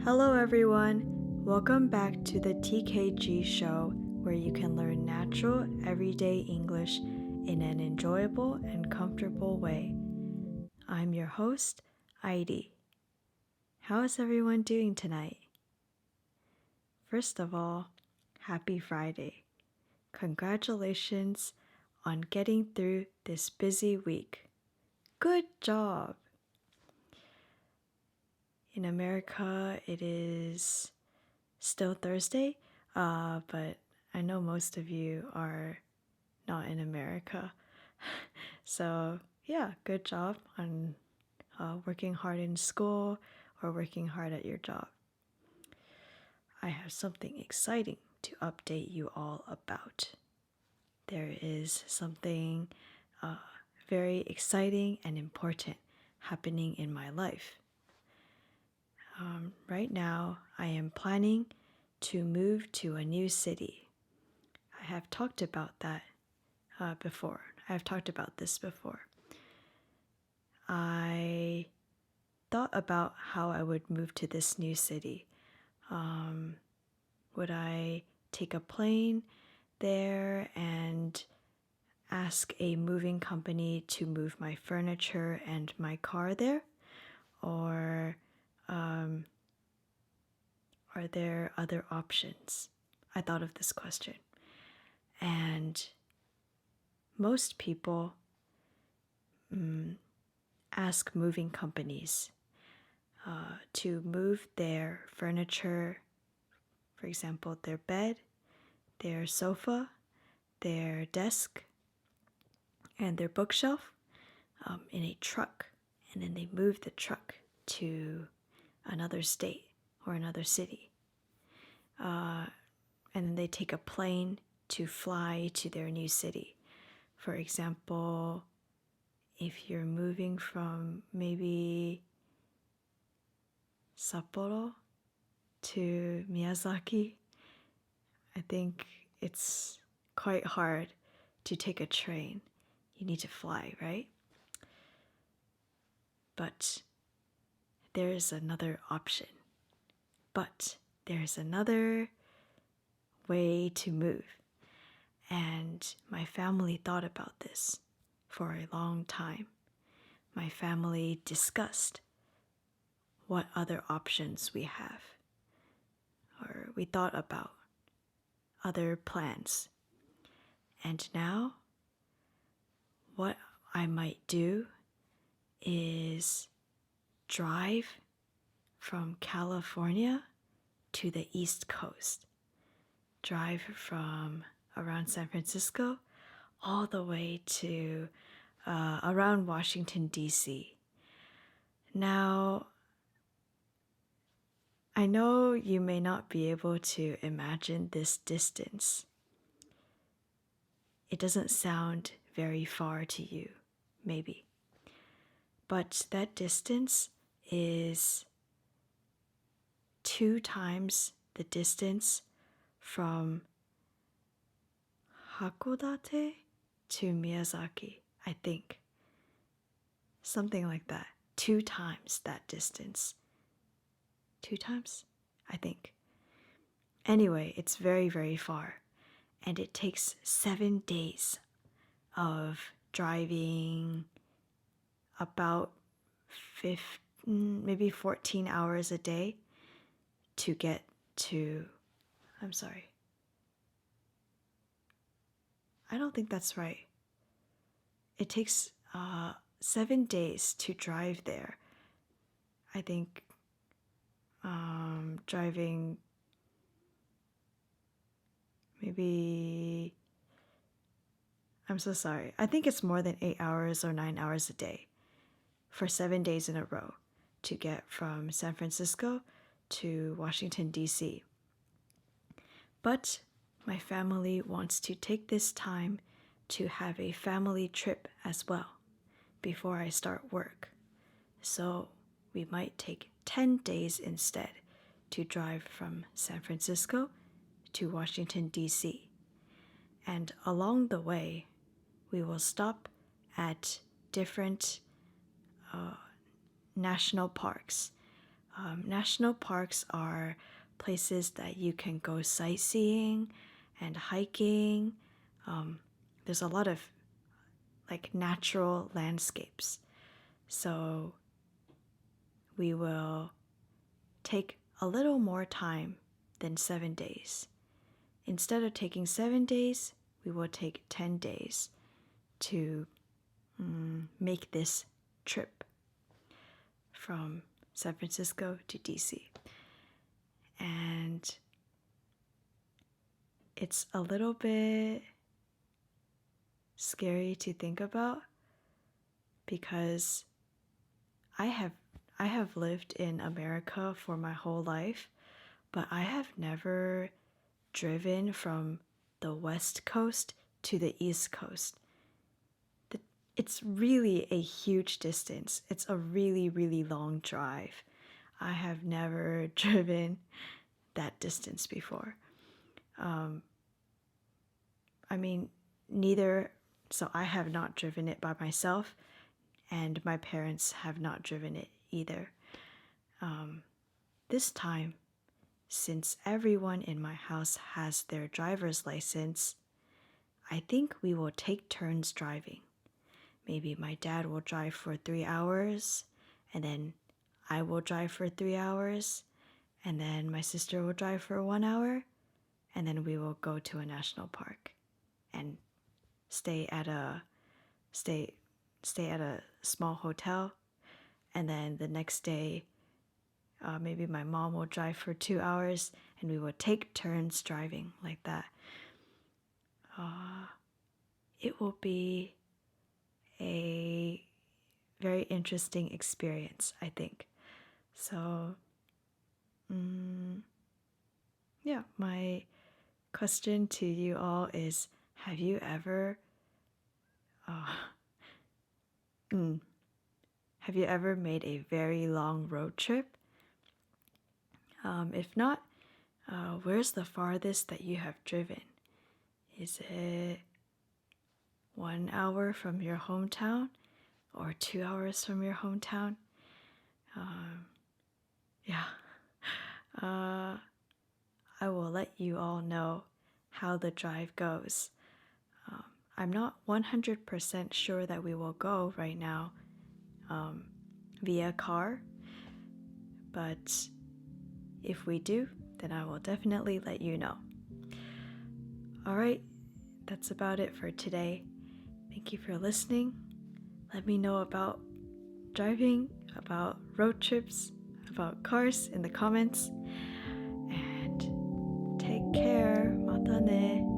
Hello, everyone. Welcome back to the TKG show, where you can learn natural, everyday English in an enjoyable and comfortable way. I'm your host, Heidi. How is everyone doing tonight? First of all, happy Friday. Congratulations on getting through this busy week. Good job! In America, it is still Thursday, but I know most of you are not in America. So, yeah, good job on working hard in school or working hard at your job. I have something exciting to update you all about. There is something very exciting and important happening in my life. Right now, I am planning to move to a new city. I have talked about that before. I have talked about this before. I thought about how I would move to this new city. Would I take a plane there and ask a moving company to move my furniture and my car there? Or are there other options? I thought of this question. And most people ask moving companies to move their furniture, for example, their bed, their sofa, their desk, and their bookshelf in a truck. And then they move the truck to another state or another city. And then they take a plane to fly to their new city. For example, if you're moving from maybe Sapporo to Miyazaki, I think it's quite hard to take a train. You need to fly, right? But there is another option. But there's another way to move. And my family thought about this for a long time. My family discussed what other options we have, or we thought about other plans. And now, what I might do is drive from California to the East Coast. Drive from around San Francisco all the way to around Washington, D.C. Now, I know you may not be able to imagine this distance. It doesn't sound very far to you, maybe. But that distance is 2 times the distance from Hakodate to Miyazaki, I think. Something like that. 2 times that distance. 2 times? I think. Anyway, it's very, very far. And it takes 7 days of driving about 15, maybe 14 hours a day to get to, I don't think that's right. It takes 7 days to drive there. I think driving maybe, I'm so sorry. I think it's more than 8 hours or 9 hours a day for 7 days in a row to get from San Francisco to Washington, D.C. But my family wants to take this time to have a family trip as well before I start work. So we might take 10 days instead to drive from San Francisco to Washington, D.C. And along the way, we will stop at different national parks, National parks are places that you can go sightseeing and hiking. There's a lot of like natural landscapes. So we will take a little more time than 7 days. Instead of taking 7 days, we will take 10 days to make this trip from San Francisco to DC. And it's a little bit scary to think about because I have lived in America for my whole life, but I have never driven from the West Coast to the East Coast. It's really a huge distance. It's a really, really long drive. I have never driven that distance before. So I have not driven it by myself, and my parents have not driven it either. This time, since everyone in my house has their driver's license, I think we will take turns driving. Maybe my dad will drive for 3 hours, and then I will drive for 3 hours, and then my sister will drive for 1 hour, and then we will go to a national park and stay at a small hotel, and then the next day maybe my mom will drive for 2 hours, and we will take turns driving like that. It will be a very interesting experience, I think. So, yeah, my question to you all is, have you ever made a very long road trip? If not, where's the farthest that you have driven? Is it 1 hour from your hometown or 2 hours from your hometown? I will let you all know how the drive goes. I'm not 100% sure that we will go right now via car, but if we do, then I will definitely let you know. Alright, that's about it for today. Thank you for listening. Let me know about driving, about road trips, about cars in the comments. And take care. Mata ne.